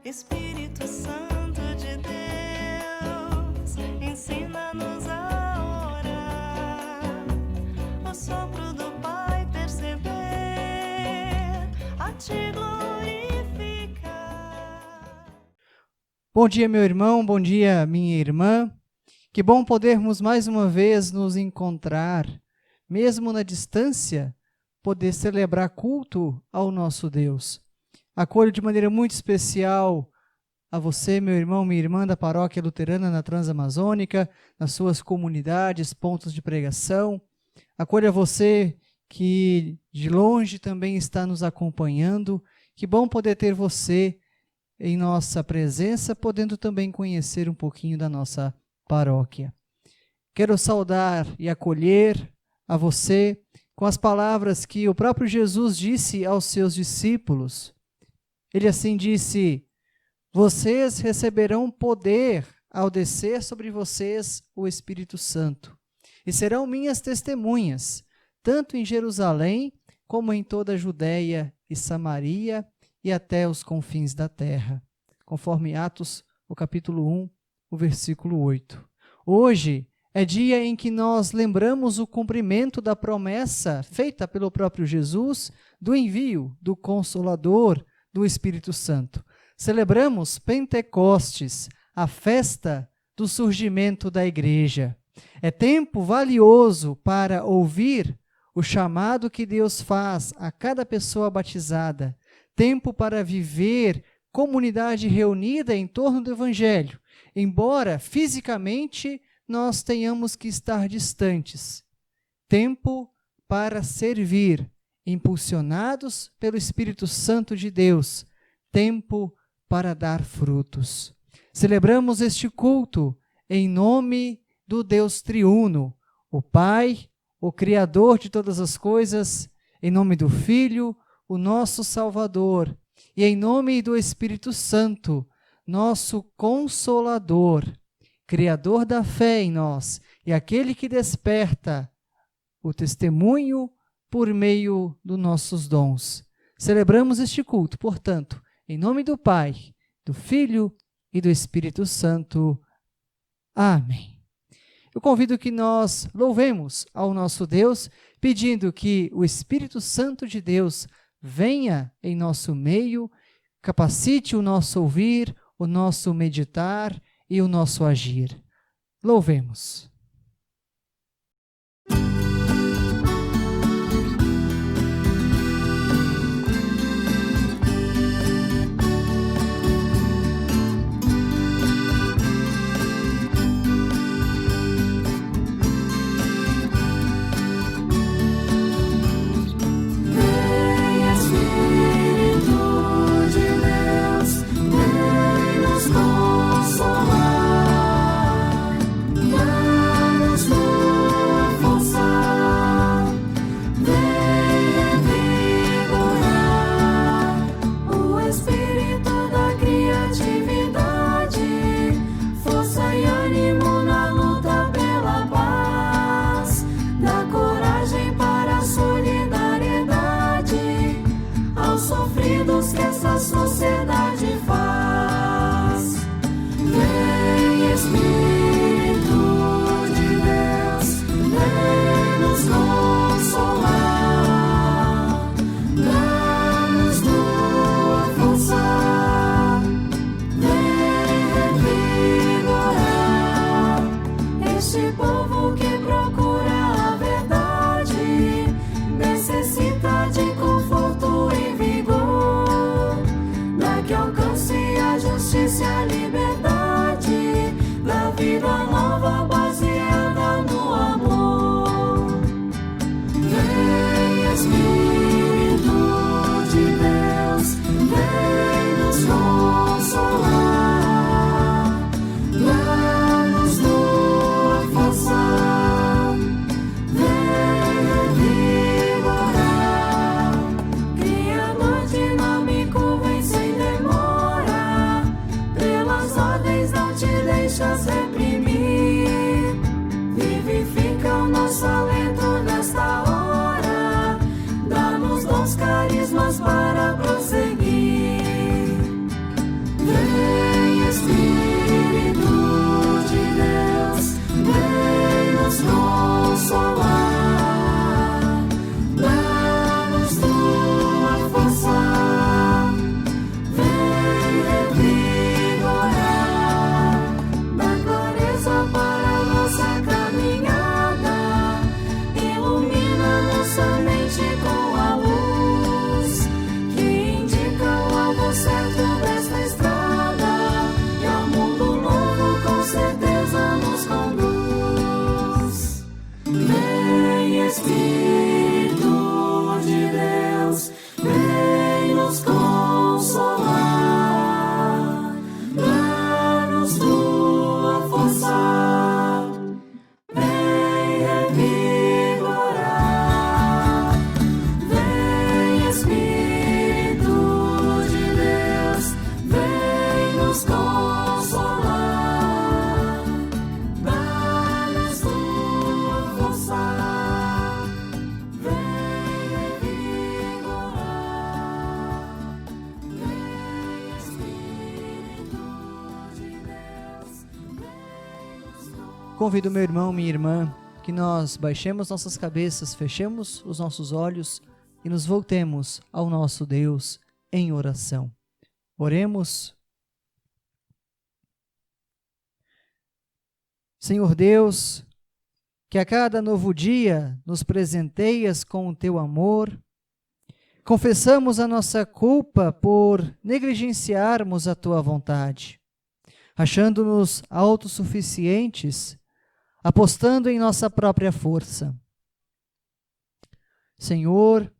Espírito Santo de Deus, ensina-nos a orar, o sopro do Pai perceber, a te glorificar. Bom dia, meu irmão, bom dia, minha irmã. Que bom podermos mais uma vez nos encontrar, mesmo na distância, poder celebrar culto ao nosso Deus. Acolho de maneira muito especial a você, meu irmão, minha irmã da Paróquia Luterana na Transamazônica, nas suas comunidades, pontos de pregação. Acolho a você que de longe também está nos acompanhando. Que bom poder ter você em nossa presença, podendo também conhecer um pouquinho da nossa paróquia. Quero saudar e acolher a você com as palavras que o próprio Jesus disse aos seus discípulos. Ele assim disse: vocês receberão poder ao descer sobre vocês o Espírito Santo, e serão minhas testemunhas, tanto em Jerusalém, como em toda a Judéia e Samaria, e até os confins da terra. Conforme Atos, o capítulo 1, o versículo 8. Hoje é dia em que nós lembramos o cumprimento da promessa feita pelo próprio Jesus do envio do Consolador, do Espírito Santo. Celebramos Pentecostes, a festa do surgimento da igreja. É tempo valioso para ouvir o chamado que Deus faz a cada pessoa batizada. Tempo para viver comunidade reunida em torno do Evangelho, embora fisicamente nós tenhamos que estar distantes. Tempo para servir, impulsionados pelo Espírito Santo de Deus. Tempo para dar frutos. Celebramos este culto em nome do Deus triuno, o Pai, o Criador de todas as coisas, em nome do Filho, o nosso Salvador, e em nome do Espírito Santo, nosso Consolador, Criador da fé em nós, e aquele que desperta o testemunho por meio dos nossos dons. Celebramos este culto, portanto, em nome do Pai, do Filho e do Espírito Santo. Amém. Eu convido que nós louvemos ao nosso Deus, pedindo que o Espírito Santo de Deus venha em nosso meio, capacite o nosso ouvir, o nosso meditar e o nosso agir. Louvemos. Consolar, convido meu irmão, minha irmã, que nós baixemos nossas cabeças, fechemos os nossos olhos e nos voltemos ao nosso Deus em oração. Oremos. Senhor Deus, que a cada novo dia nos presenteias com o teu amor, confessamos a nossa culpa por negligenciarmos a tua vontade, achando-nos autossuficientes, apostando em nossa própria força. Senhor,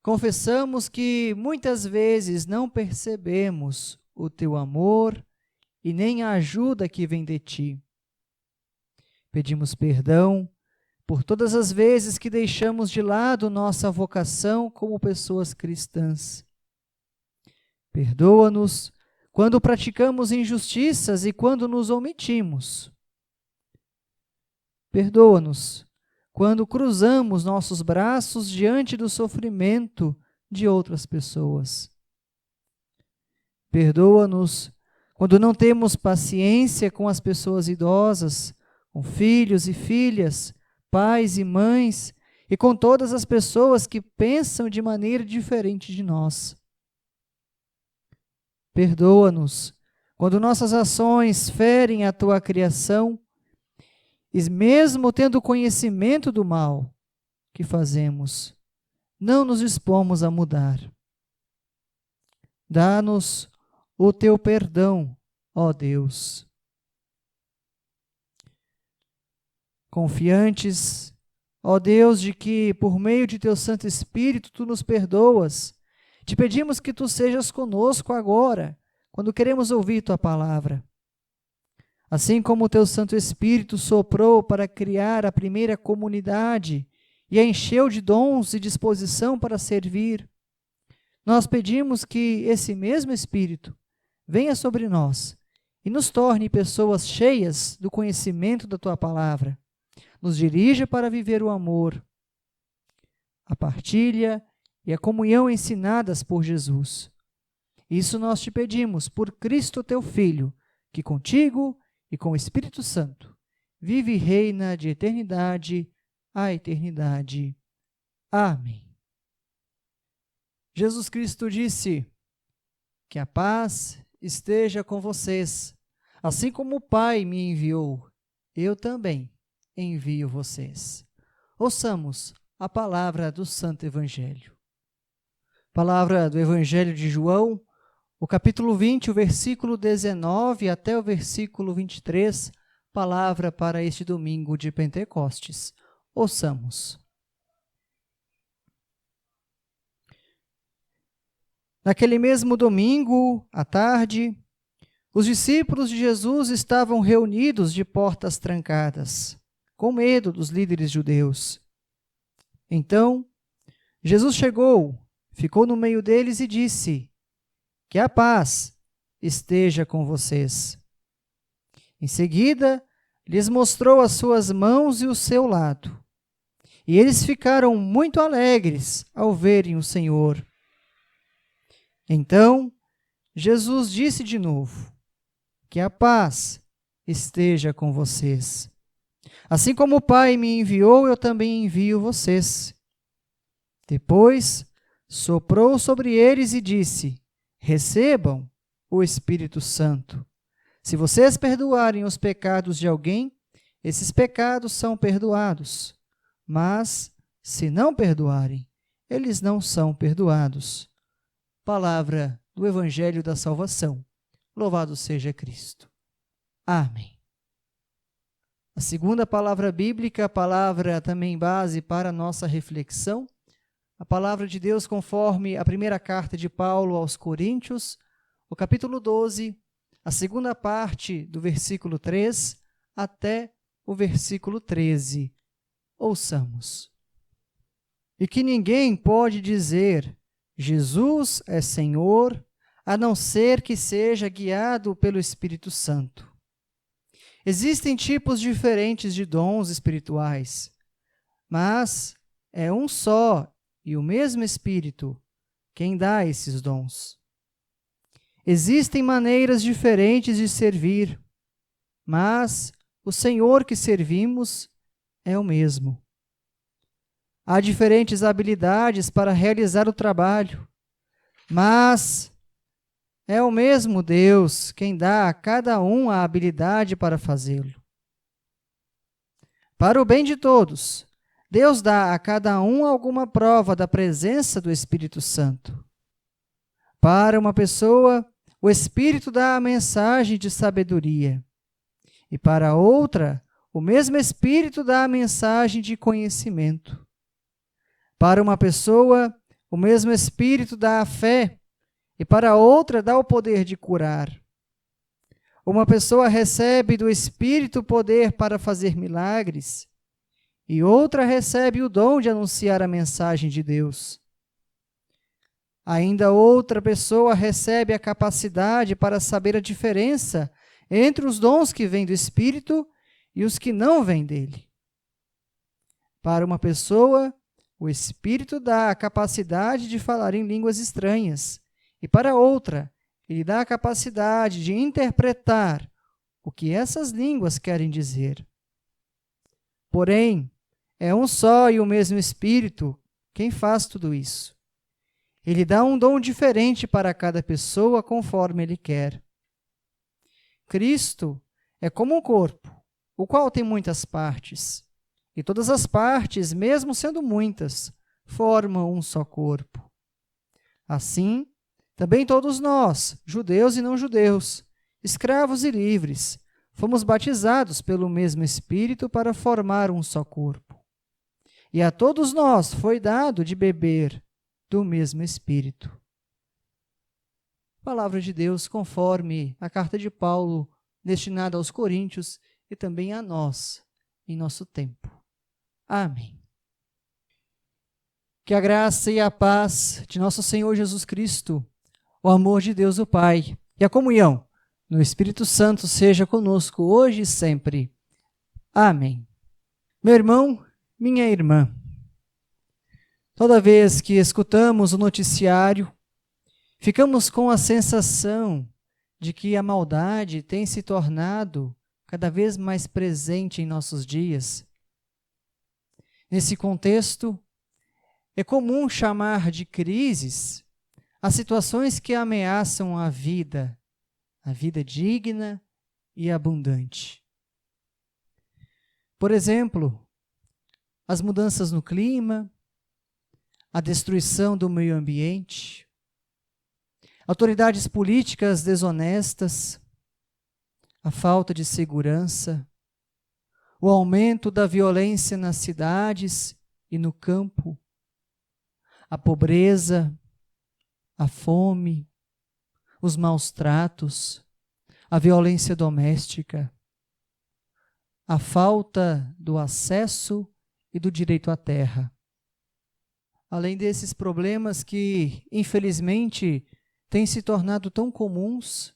confessamos que muitas vezes não percebemos o teu amor e nem a ajuda que vem de ti. Pedimos perdão por todas as vezes que deixamos de lado nossa vocação como pessoas cristãs. Perdoa-nos quando praticamos injustiças e quando nos omitimos. Perdoa-nos quando cruzamos nossos braços diante do sofrimento de outras pessoas. Perdoa-nos quando não temos paciência com as pessoas idosas, com filhos e filhas, pais e mães, e com todas as pessoas que pensam de maneira diferente de nós. Perdoa-nos quando nossas ações ferem a tua criação, e mesmo tendo conhecimento do mal que fazemos, não nos dispomos a mudar. Dá-nos o teu perdão, ó Deus. Confiantes, ó Deus, de que por meio de teu Santo Espírito tu nos perdoas, te pedimos que tu sejas conosco agora, quando queremos ouvir tua palavra. Assim como o teu Santo Espírito soprou para criar a primeira comunidade e a encheu de dons e disposição para servir, nós pedimos que esse mesmo Espírito venha sobre nós e nos torne pessoas cheias do conhecimento da tua palavra. Nos dirija para viver o amor, a partilha e a comunhão ensinadas por Jesus. Isso nós te pedimos por Cristo teu Filho, que contigo e com o Espírito Santo vive e reina de eternidade a eternidade. Amém. Jesus Cristo disse: que a paz esteja com vocês. Assim como o Pai me enviou, eu também envio vocês. Ouçamos a palavra do Santo Evangelho. Palavra do Evangelho de João, o capítulo 20, o versículo 19 até o versículo 23, palavra para este domingo de Pentecostes. Ouçamos. Naquele mesmo domingo, à tarde, os discípulos de Jesus estavam reunidos de portas trancadas, com medo dos líderes judeus. Então, Jesus chegou, ficou no meio deles e disse: que a paz esteja com vocês. Em seguida, lhes mostrou as suas mãos e o seu lado. E eles ficaram muito alegres ao verem o Senhor. Então, Jesus disse de novo: que a paz esteja com vocês. Assim como o Pai me enviou, eu também envio vocês. Depois, soprou sobre eles e disse: recebam o Espírito Santo. Se vocês perdoarem os pecados de alguém, esses pecados são perdoados. Mas, se não perdoarem, eles não são perdoados. Palavra do Evangelho da Salvação. Louvado seja Cristo. Amém. A segunda palavra bíblica, a palavra também base para a nossa reflexão, a palavra de Deus conforme a primeira carta de Paulo aos Coríntios, o capítulo 12, a segunda parte do versículo 3 até o versículo 13. Ouçamos. E que ninguém pode dizer: Jesus é Senhor, a não ser que seja guiado pelo Espírito Santo. Existem tipos diferentes de dons espirituais, mas é um só e o mesmo Espírito quem dá esses dons. Existem maneiras diferentes de servir, mas o Senhor que servimos é o mesmo. Há diferentes habilidades para realizar o trabalho, mas é o mesmo Deus quem dá a cada um a habilidade para fazê-lo. Para o bem de todos, Deus dá a cada um alguma prova da presença do Espírito Santo. Para uma pessoa, o Espírito dá a mensagem de sabedoria, e para outra, o mesmo Espírito dá a mensagem de conhecimento. Para uma pessoa, o mesmo Espírito dá a fé, e para outra dá o poder de curar. Uma pessoa recebe do Espírito o poder para fazer milagres, e outra recebe o dom de anunciar a mensagem de Deus. Ainda outra pessoa recebe a capacidade para saber a diferença entre os dons que vêm do Espírito e os que não vêm dele. Para uma pessoa, o Espírito dá a capacidade de falar em línguas estranhas, e para outra, ele dá a capacidade de interpretar o que essas línguas querem dizer. Porém, é um só e o mesmo Espírito quem faz tudo isso. Ele dá um dom diferente para cada pessoa conforme ele quer. Cristo é como um corpo, o qual tem muitas partes, e todas as partes, mesmo sendo muitas, formam um só corpo. Assim, também todos nós, judeus e não judeus, escravos e livres, fomos batizados pelo mesmo Espírito para formar um só corpo. E a todos nós foi dado de beber do mesmo Espírito. Palavra de Deus conforme a carta de Paulo destinada aos Coríntios e também a nós, em nosso tempo. Amém. Que a graça e a paz de nosso Senhor Jesus Cristo, o amor de Deus o Pai e a comunhão no Espírito Santo seja conosco hoje e sempre. Amém. Meu irmão, minha irmã, toda vez que escutamos o noticiário, ficamos com a sensação de que a maldade tem se tornado cada vez mais presente em nossos dias. Nesse contexto, é comum chamar de crises as situações que ameaçam a vida digna e abundante. Por exemplo, as mudanças no clima, a destruição do meio ambiente, autoridades políticas desonestas, a falta de segurança, o aumento da violência nas cidades e no campo, a pobreza, a fome, os maus tratos, a violência doméstica, a falta do acesso e do direito à terra. Além desses problemas que, infelizmente, têm se tornado tão comuns,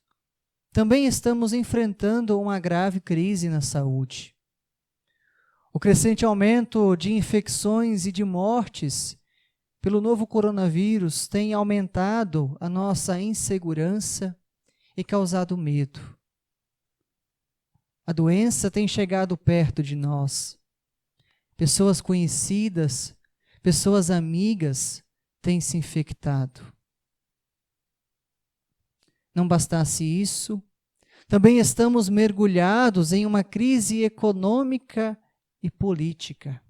também estamos enfrentando uma grave crise na saúde. O crescente aumento de infecções e de mortes pelo novo coronavírus tem aumentado a nossa insegurança e causado medo. A doença tem chegado perto de nós. Pessoas conhecidas, pessoas amigas têm se infectado. Não bastasse isso, também estamos mergulhados em uma crise econômica e política.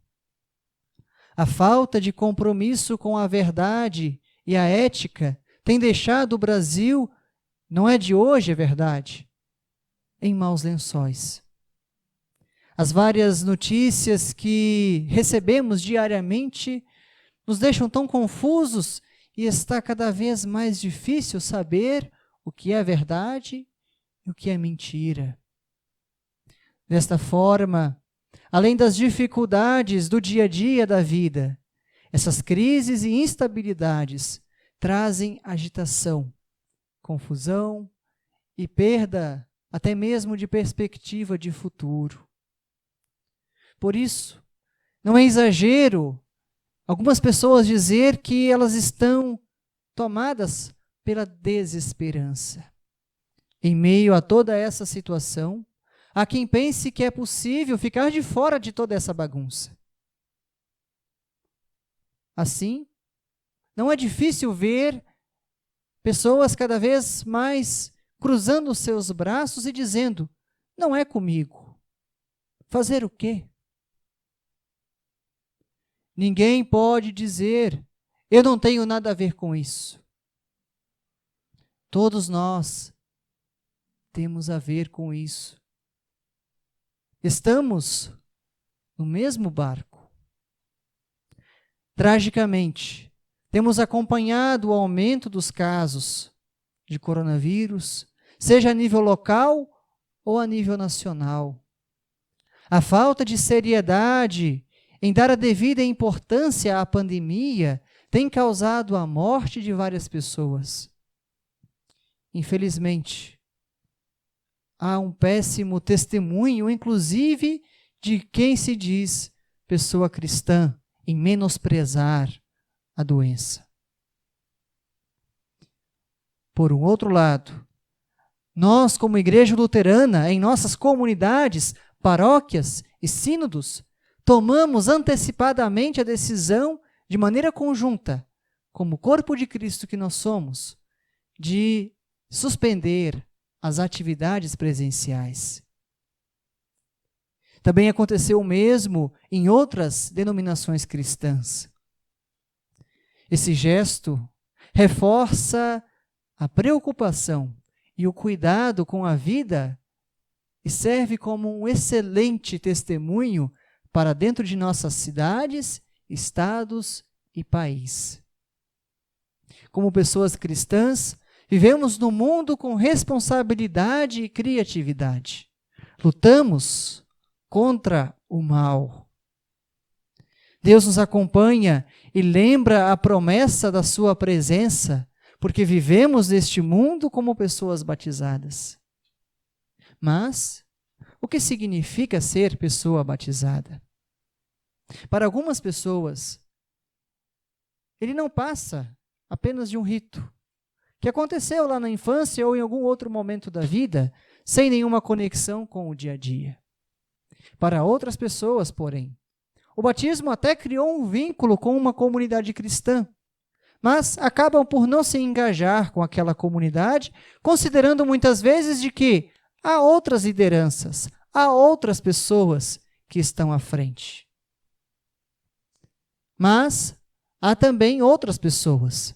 A falta de compromisso com a verdade e a ética tem deixado o Brasil, não é de hoje, é verdade, em maus lençóis. As várias notícias que recebemos diariamente nos deixam tão confusos e está cada vez mais difícil saber o que é verdade e o que é mentira. Desta forma, além das dificuldades do dia a dia da vida, essas crises e instabilidades trazem agitação, confusão e perda até mesmo de perspectiva de futuro. Por isso, não é exagero algumas pessoas dizer que elas estão tomadas pela desesperança. Em meio a toda essa situação, Há quem pense que é possível ficar de fora de toda essa bagunça. Assim, não é difícil ver pessoas cada vez mais cruzando os seus braços e dizendo: não é comigo. Fazer o quê? Ninguém pode dizer: eu não tenho nada a ver com isso. Todos nós temos a ver com isso. Estamos no mesmo barco. Tragicamente, temos acompanhado o aumento dos casos de coronavírus, seja a nível local ou a nível nacional. A falta de seriedade em dar a devida importância à pandemia tem causado a morte de várias pessoas. Infelizmente, há um péssimo testemunho, inclusive, de quem se diz pessoa cristã, em menosprezar a doença. Por um outro lado, nós, como Igreja Luterana, em nossas comunidades, paróquias e sínodos, tomamos antecipadamente a decisão, de maneira conjunta, como corpo de Cristo que nós somos, de suspender as atividades presenciais. Também aconteceu o mesmo em outras denominações cristãs. Esse gesto reforça a preocupação e o cuidado com a vida e serve como um excelente testemunho para dentro de nossas cidades, estados e país. Como pessoas cristãs, vivemos no mundo com responsabilidade e criatividade. Lutamos contra o mal. Deus nos acompanha e lembra a promessa da sua presença, porque vivemos neste mundo como pessoas batizadas. Mas, o que significa ser pessoa batizada? Para algumas pessoas, ele não passa apenas de um rito, que aconteceu lá na infância ou em algum outro momento da vida, sem nenhuma conexão com o dia a dia. Para outras pessoas, porém, o batismo até criou um vínculo com uma comunidade cristã, mas acabam por não se engajar com aquela comunidade, considerando muitas vezes de que há outras lideranças, há outras pessoas que estão à frente. Mas há também outras pessoas,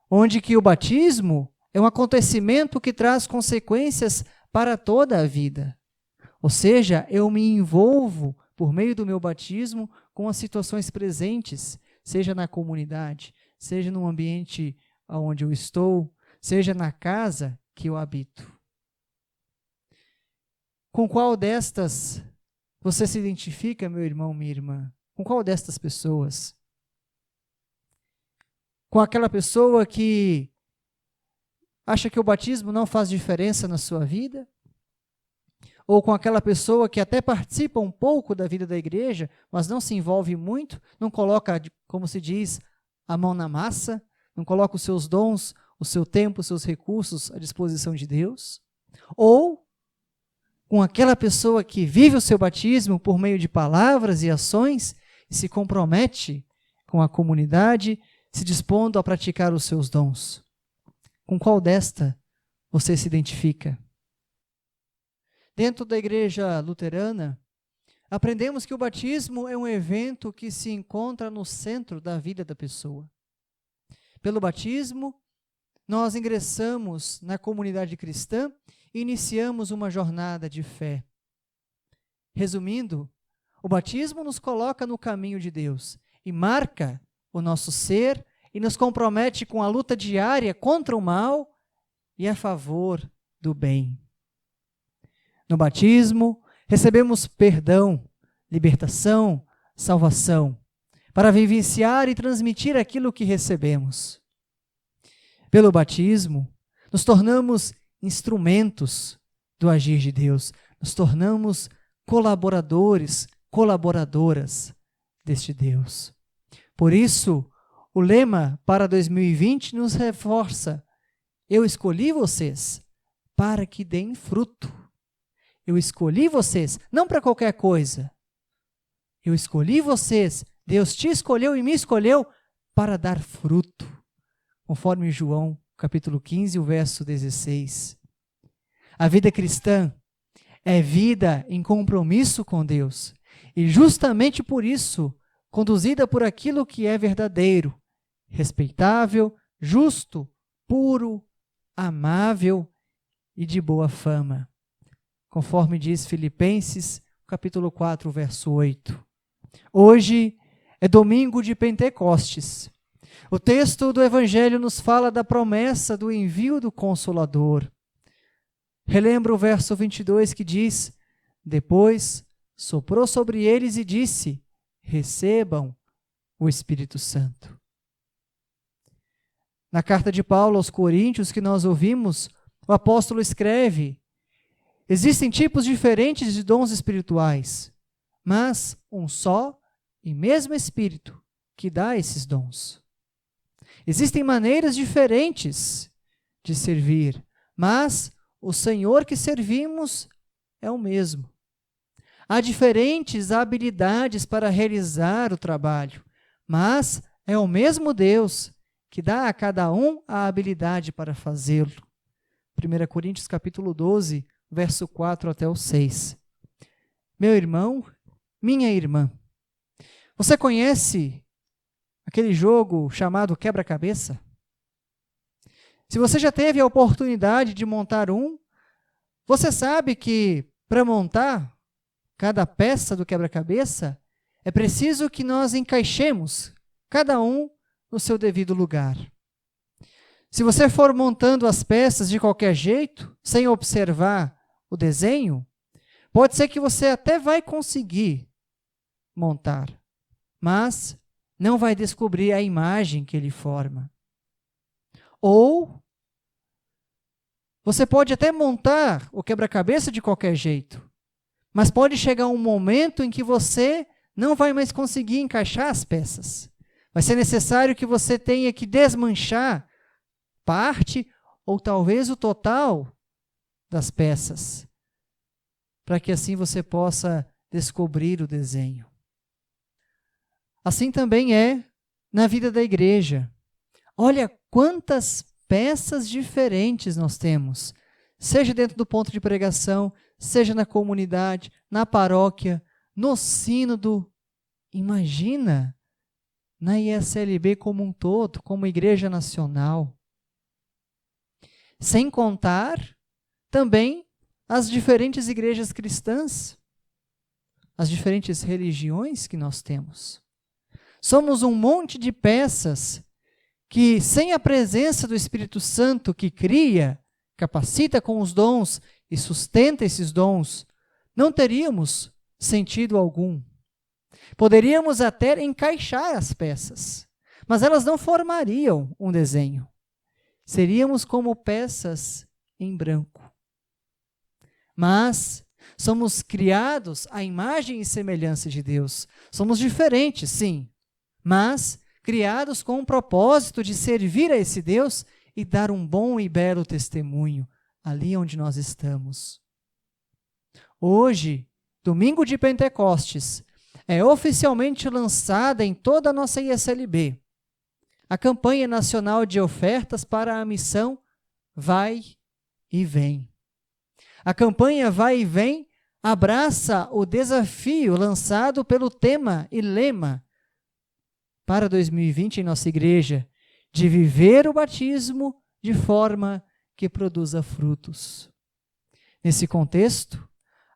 onde que o batismo é um acontecimento que traz consequências para toda a vida. Ou seja, eu me envolvo, por meio do meu batismo, com as situações presentes, seja na comunidade, seja no ambiente onde eu estou, seja na casa que eu habito. Com qual destas você se identifica, meu irmão, minha irmã? Com qual destas pessoas? Com aquela pessoa que acha que o batismo não faz diferença na sua vida? Ou com aquela pessoa que até participa um pouco da vida da igreja, mas não se envolve muito, não coloca, como se diz, a mão na massa, não coloca os seus dons, o seu tempo, os seus recursos à disposição de Deus? Ou com aquela pessoa que vive o seu batismo por meio de palavras e ações e se compromete com a comunidade, se dispondo a praticar os seus dons? Com qual desta você se identifica? Dentro da igreja luterana, aprendemos que o batismo é um evento que se encontra no centro da vida da pessoa. Pelo batismo, nós ingressamos na comunidade cristã e iniciamos uma jornada de fé. Resumindo, o batismo nos coloca no caminho de Deus e marca o nosso ser e nos compromete com a luta diária contra o mal e a favor do bem. No batismo, recebemos perdão, libertação, salvação, para vivenciar e transmitir aquilo que recebemos. Pelo batismo, nos tornamos instrumentos do agir de Deus, nos tornamos colaboradores, colaboradoras deste Deus. Por isso, o lema para 2020 nos reforça: eu escolhi vocês para que deem fruto. eu escolhi vocês, não para qualquer coisa. Eu escolhi vocês, Deus te escolheu e me escolheu para dar fruto, conforme João, capítulo 15, o verso 16. A vida cristã é vida em compromisso com Deus, e justamente por isso, conduzida por aquilo que é verdadeiro, respeitável, justo, puro, amável e de boa fama. Conforme diz Filipenses, capítulo 4, verso 8. Hoje é domingo de Pentecostes. O texto do Evangelho nos fala da promessa do envio do Consolador. Relembra o verso 22 que diz: depois soprou sobre eles e disse: recebam o Espírito Santo. Na carta de Paulo aos Coríntios que nós ouvimos, o apóstolo escreve: existem tipos diferentes de dons espirituais, mas um só e mesmo Espírito que dá esses dons. Existem maneiras diferentes de servir, mas o Senhor que servimos é o mesmo. Há diferentes habilidades para realizar o trabalho, mas é o mesmo Deus que dá a cada um a habilidade para fazê-lo. 1 Coríntios capítulo 12, verso 4 até o 6. Meu irmão, minha irmã, você conhece aquele jogo chamado quebra-cabeça? Se você já teve a oportunidade de montar um, você sabe que para montar cada peça do quebra-cabeça, é preciso que nós encaixemos cada um no seu devido lugar. Se você for montando as peças de qualquer jeito, sem observar o desenho, pode ser que você até vai conseguir montar, mas não vai descobrir a imagem que ele forma. Ou você pode até montar o quebra-cabeça de qualquer jeito, mas pode chegar um momento em que você não vai mais conseguir encaixar as peças. Vai ser necessário que você tenha que desmanchar parte ou talvez o total das peças, para que assim você possa descobrir o desenho. Assim também é na vida da igreja. Olha quantas peças diferentes nós temos, seja dentro do ponto de pregação, seja na comunidade, na paróquia, no sínodo. Imagina na ISLB como um todo, como igreja nacional. Sem contar também as diferentes igrejas cristãs, as diferentes religiões que nós temos. Somos um monte de peças que, sem a presença do Espírito Santo que cria, capacita com os dons e sustenta esses dons, não teríamos sentido algum. Poderíamos até encaixar as peças, mas elas não formariam um desenho. Seríamos como peças em branco. Mas somos criados à imagem e semelhança de Deus. Somos diferentes, sim, mas criados com o propósito de servir a esse Deus e dar um bom e belo testemunho ali onde nós estamos. Hoje, domingo de Pentecostes, é oficialmente lançada em toda a nossa ISLB a campanha nacional de ofertas para a missão Vai e Vem. A campanha Vai e Vem abraça o desafio lançado pelo tema e lema para 2020 em nossa igreja, de viver o batismo de forma que produza frutos. Nesse contexto,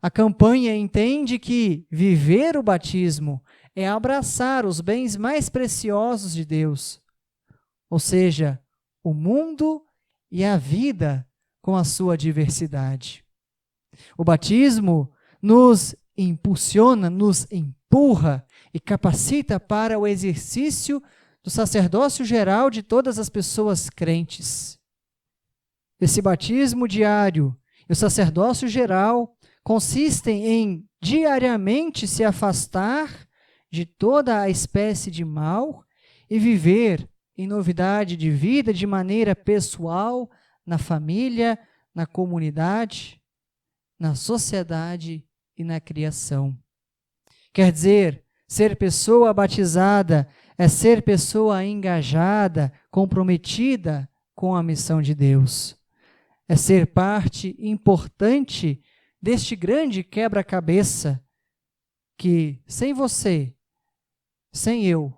a campanha entende que viver o batismo é abraçar os bens mais preciosos de Deus, ou seja, o mundo e a vida com a sua diversidade. O batismo nos impulsiona, nos empurra e capacita para o exercício do sacerdócio geral de todas as pessoas crentes. Esse batismo diário e o sacerdócio geral consistem em diariamente se afastar de toda a espécie de mal e viver em novidade de vida de maneira pessoal, na família, na comunidade. na sociedade e na criação. Quer dizer, ser pessoa batizada é ser pessoa engajada, comprometida com a missão de Deus. É ser parte importante deste grande quebra-cabeça que, sem você, sem eu,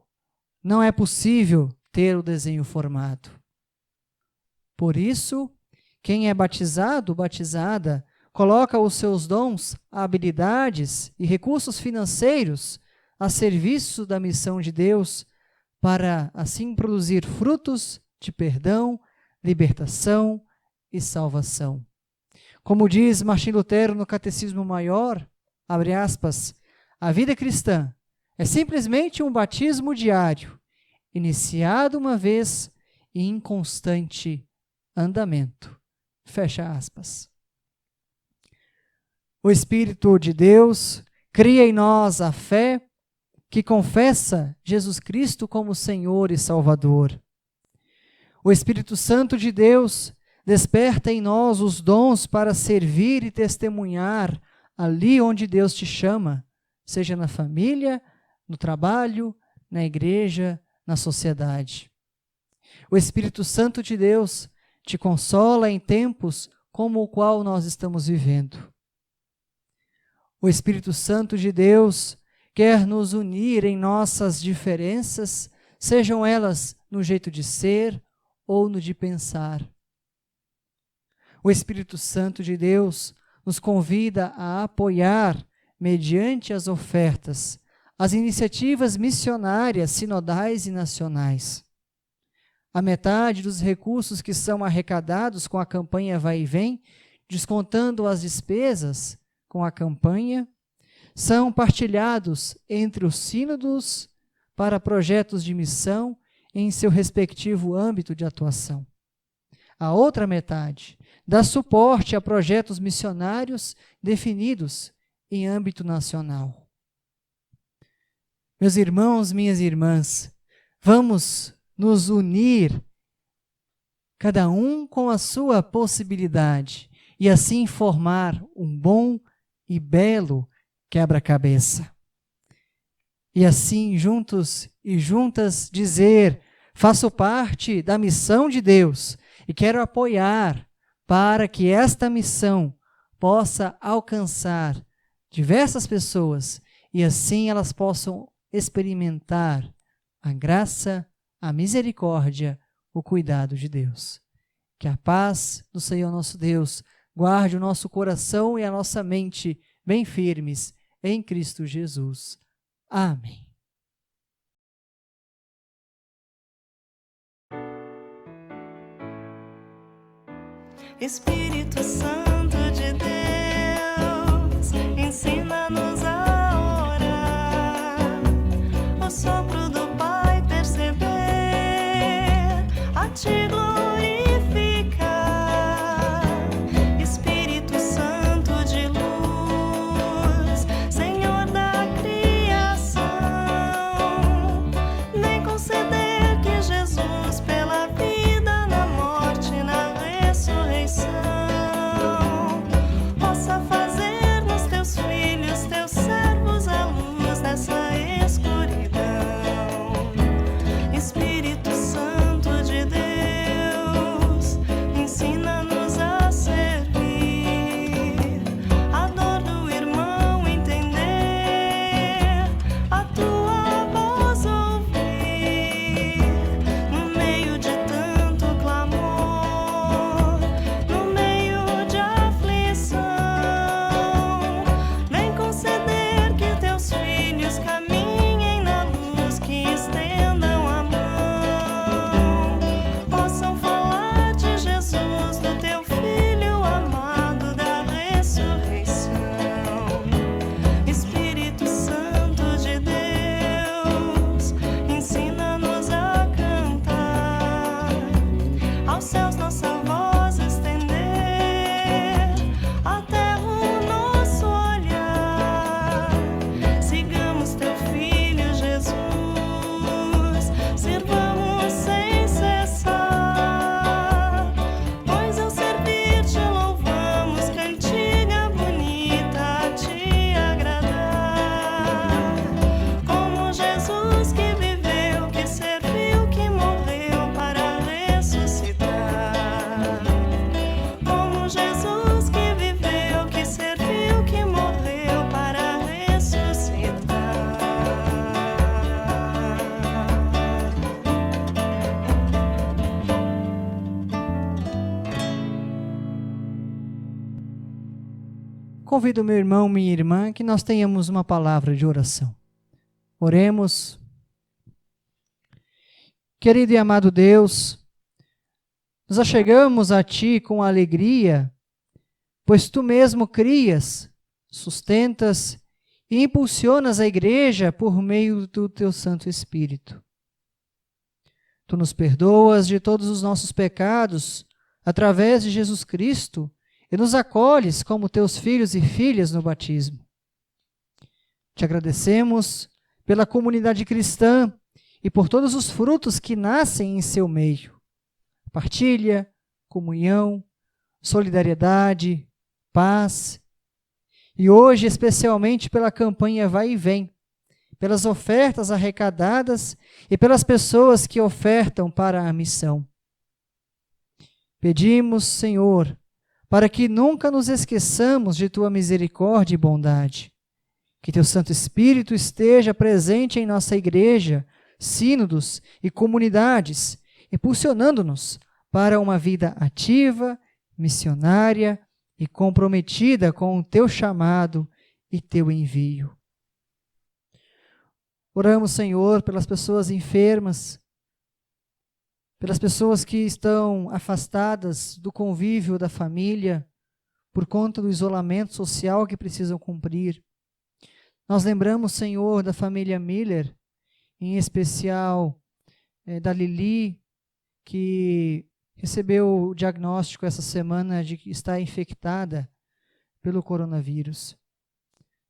não é possível ter o desenho formado. Por isso, quem é batizado, batizada, coloca os seus dons, habilidades e recursos financeiros a serviço da missão de Deus para, assim, produzir frutos de perdão, libertação e salvação. Como diz Martim Lutero no Catecismo Maior, abre aspas, a vida cristã é simplesmente um batismo diário, iniciado uma vez e em constante andamento. Fecha aspas. O Espírito de Deus cria em nós a fé que confessa Jesus Cristo como Senhor e Salvador. O Espírito Santo de Deus desperta em nós os dons para servir e testemunhar ali onde Deus te chama, seja na família, no trabalho, na igreja, na sociedade. O Espírito Santo de Deus te consola em tempos como o qual nós estamos vivendo. O Espírito Santo de Deus quer nos unir em nossas diferenças, sejam elas no jeito de ser ou no de pensar. O Espírito Santo de Deus nos convida a apoiar, mediante as ofertas, as iniciativas missionárias, sinodais e nacionais. A metade dos recursos que são arrecadados com a campanha Vai e Vem, descontando as despesas com a campanha, são partilhados entre os sínodos para projetos de missão em seu respectivo âmbito de atuação. A outra metade dá suporte a projetos missionários definidos em âmbito nacional. Meus irmãos, minhas irmãs, vamos nos unir, cada um com a sua possibilidade, e assim formar um bom e belo quebra-cabeça. E assim, juntos e juntas, dizer, faço parte da missão de Deus e quero apoiar para que esta missão possa alcançar diversas pessoas e assim elas possam experimentar a graça, a misericórdia, o cuidado de Deus. Que a paz do Senhor nosso Deus guarde o nosso coração e a nossa mente bem firmes em Cristo Jesus. Amém. Espírito Santo de Deus, ensina-nos a orar, o sopro do Pai perceber, a te glorificar. Espírito Santo de luz, Senhor da criação, vem conceder que Jesus pela vida, na morte, na ressurreição, convido meu irmão, minha irmã, que nós tenhamos uma palavra de oração. Oremos. Querido e amado Deus, nos achegamos a Ti com alegria, pois Tu mesmo crias, sustentas e impulsionas a igreja por meio do Teu Santo Espírito. Tu nos perdoas de todos os nossos pecados através de Jesus Cristo e nos acolhes como Teus filhos e filhas no batismo. Te agradecemos pela comunidade cristã e por todos os frutos que nascem em seu meio. Partilha, comunhão, solidariedade, paz. E hoje, especialmente pela campanha Vai e Vem, pelas ofertas arrecadadas e pelas pessoas que ofertam para a missão. Pedimos, Senhor, para que nunca nos esqueçamos de Tua misericórdia e bondade. Que Teu Santo Espírito esteja presente em nossa igreja, sínodos e comunidades, impulsionando-nos para uma vida ativa, missionária e comprometida com o Teu chamado e Teu envio. Oramos, Senhor, pelas pessoas enfermas, pelas pessoas que estão afastadas do convívio da família, por conta do isolamento social que precisam cumprir. Nós lembramos, Senhor, da família Miller, em especial da Lili, que recebeu o diagnóstico essa semana de que está infectada pelo coronavírus.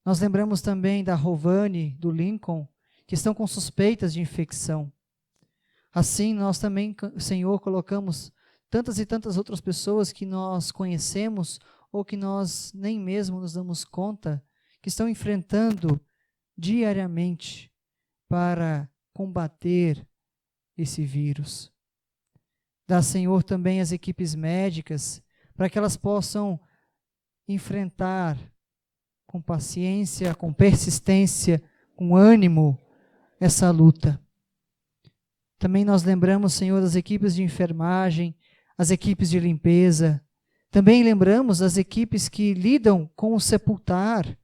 Nós lembramos também da Rovani, do Lincoln, que estão com suspeitas de infecção. Assim, nós também, Senhor, colocamos tantas e tantas outras pessoas que nós conhecemos ou que nós nem mesmo nos damos conta, que estão enfrentando diariamente para combater esse vírus. Dá, Senhor, também as equipes médicas, para que elas possam enfrentar com paciência, com persistência, com ânimo, essa luta. Também nós lembramos, Senhor, das equipes de enfermagem, as equipes de limpeza. Também lembramos das equipes que lidam com o sepultar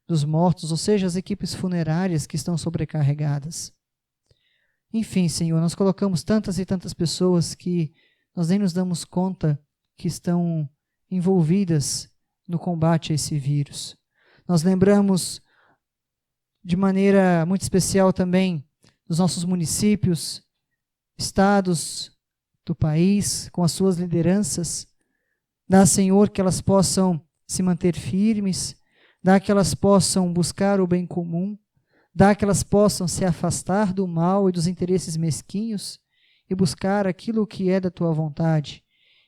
dos mortos, ou seja, as equipes funerárias que estão sobrecarregadas. Enfim, Senhor, nós colocamos tantas e tantas pessoas que nós nem nos damos conta que estão envolvidas no combate a esse vírus. Nós lembramos de maneira muito especial também dos nossos municípios, estados do país, com as suas lideranças. Dá, Senhor, que elas possam se manter firmes, dá que elas possam buscar o bem comum, dá que elas possam se afastar do mal e dos interesses mesquinhos e buscar aquilo que é da Tua vontade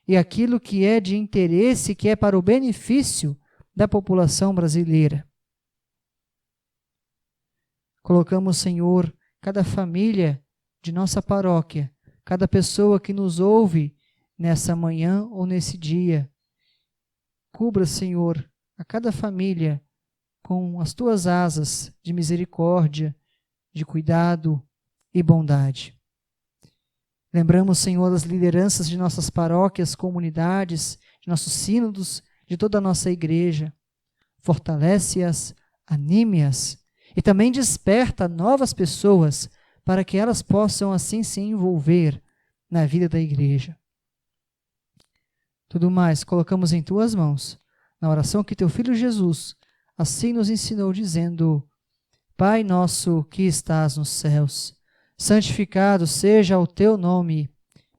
e aquilo que é de interesse, que é para o benefício da população brasileira. Colocamos, Senhor, cada família de nossa paróquia, cada pessoa que nos ouve nessa manhã ou nesse dia. Cubra, Senhor, a cada família com as Tuas asas de misericórdia, de cuidado e bondade. Lembramos, Senhor, das lideranças de nossas paróquias, comunidades, de nossos sínodos, de toda a nossa igreja. Fortalece-as, anime-as e também desperta novas pessoas para que elas possam assim se envolver na vida da igreja. Tudo mais colocamos em Tuas mãos, na oração que Teu Filho Jesus assim nos ensinou, dizendo: Pai nosso que estás nos céus, santificado seja o Teu nome,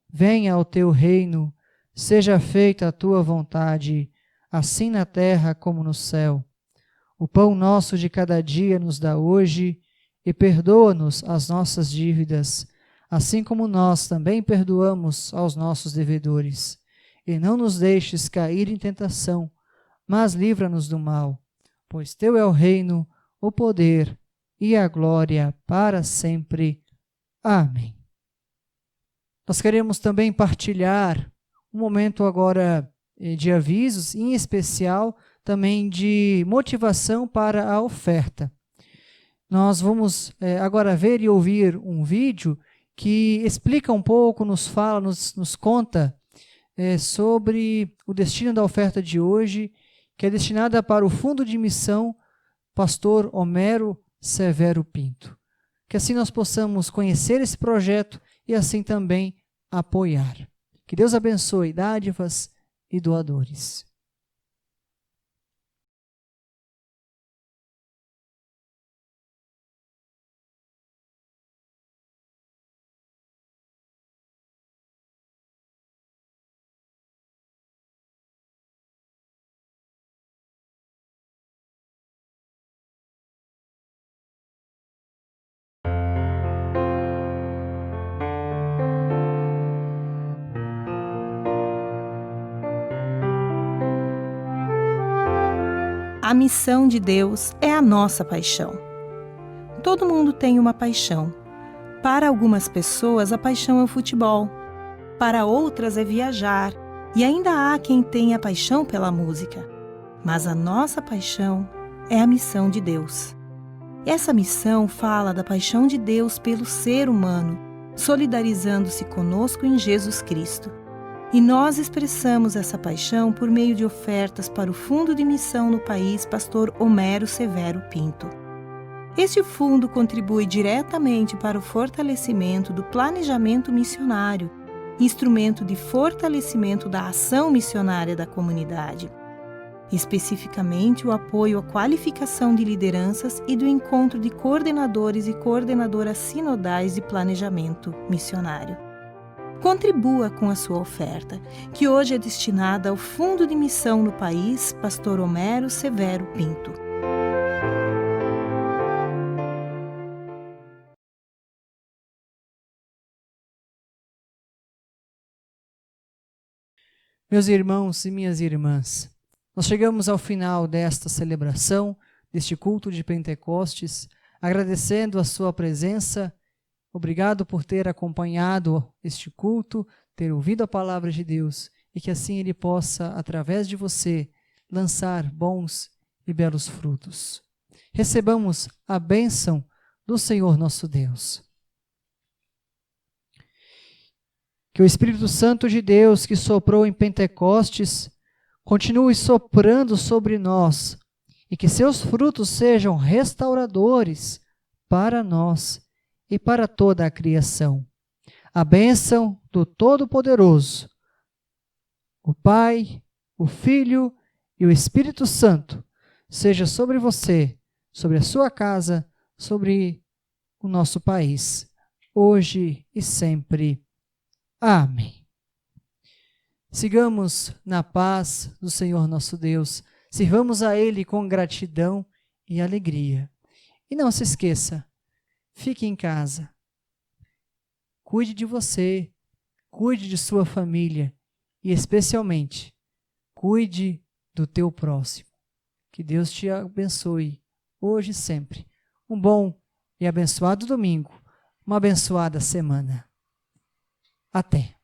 venha o Teu reino, seja feita a Tua vontade, assim na terra como no céu. O pão nosso de cada dia nos dá hoje, e perdoa-nos as nossas dívidas, assim como nós também perdoamos aos nossos devedores. E não nos deixes cair em tentação, mas livra-nos do mal, pois Teu é o reino, o poder e a glória para sempre. Amém. Nós queremos também partilhar um momento agora de avisos, em especial também de motivação para a oferta. Nós vamos agora ver e ouvir um vídeo que explica um pouco, nos fala, nos conta sobre o destino da oferta de hoje que é destinada para o Fundo de Missão Pastor Homero Severo Pinto. Que assim nós possamos conhecer esse projeto e assim também apoiar. Que Deus abençoe dádivas e doadores. A missão de Deus é a nossa paixão. Todo mundo tem uma paixão. Para algumas pessoas, a paixão é o futebol. Para outras é viajar. E ainda há quem tenha paixão pela música. Mas a nossa paixão é a missão de Deus. Essa missão fala da paixão de Deus pelo ser humano, solidarizando-se conosco em Jesus Cristo. E nós expressamos essa paixão por meio de ofertas para o Fundo de Missão no país Pastor Homero Severo Pinto. Este fundo contribui diretamente para o fortalecimento do planejamento missionário, instrumento de fortalecimento da ação missionária da comunidade. Especificamente, o apoio à qualificação de lideranças e do encontro de coordenadores e coordenadoras sinodais de planejamento missionário. Contribua com a sua oferta, que hoje é destinada ao Fundo de Missão no país Pastor Homero Severo Pinto. Meus irmãos e minhas irmãs, nós chegamos ao final desta celebração, deste culto de Pentecostes, agradecendo a sua presença. Obrigado por ter acompanhado este culto, ter ouvido a palavra de Deus e que assim Ele possa, através de você, lançar bons e belos frutos. Recebamos a bênção do Senhor nosso Deus. Que o Espírito Santo de Deus que soprou em Pentecostes continue soprando sobre nós e que seus frutos sejam restauradores para nós e para toda a criação. A bênção do Todo-Poderoso, o Pai, o Filho e o Espírito Santo, seja sobre você, sobre a sua casa, sobre o nosso país, hoje e sempre. Amém. Sigamos na paz do Senhor nosso Deus, sirvamos a Ele com gratidão e alegria. E não se esqueça, fique em casa, cuide de você, cuide de sua família e especialmente, cuide do teu próximo. Que Deus te abençoe hoje e sempre. Um bom e abençoado domingo, uma abençoada semana. Até!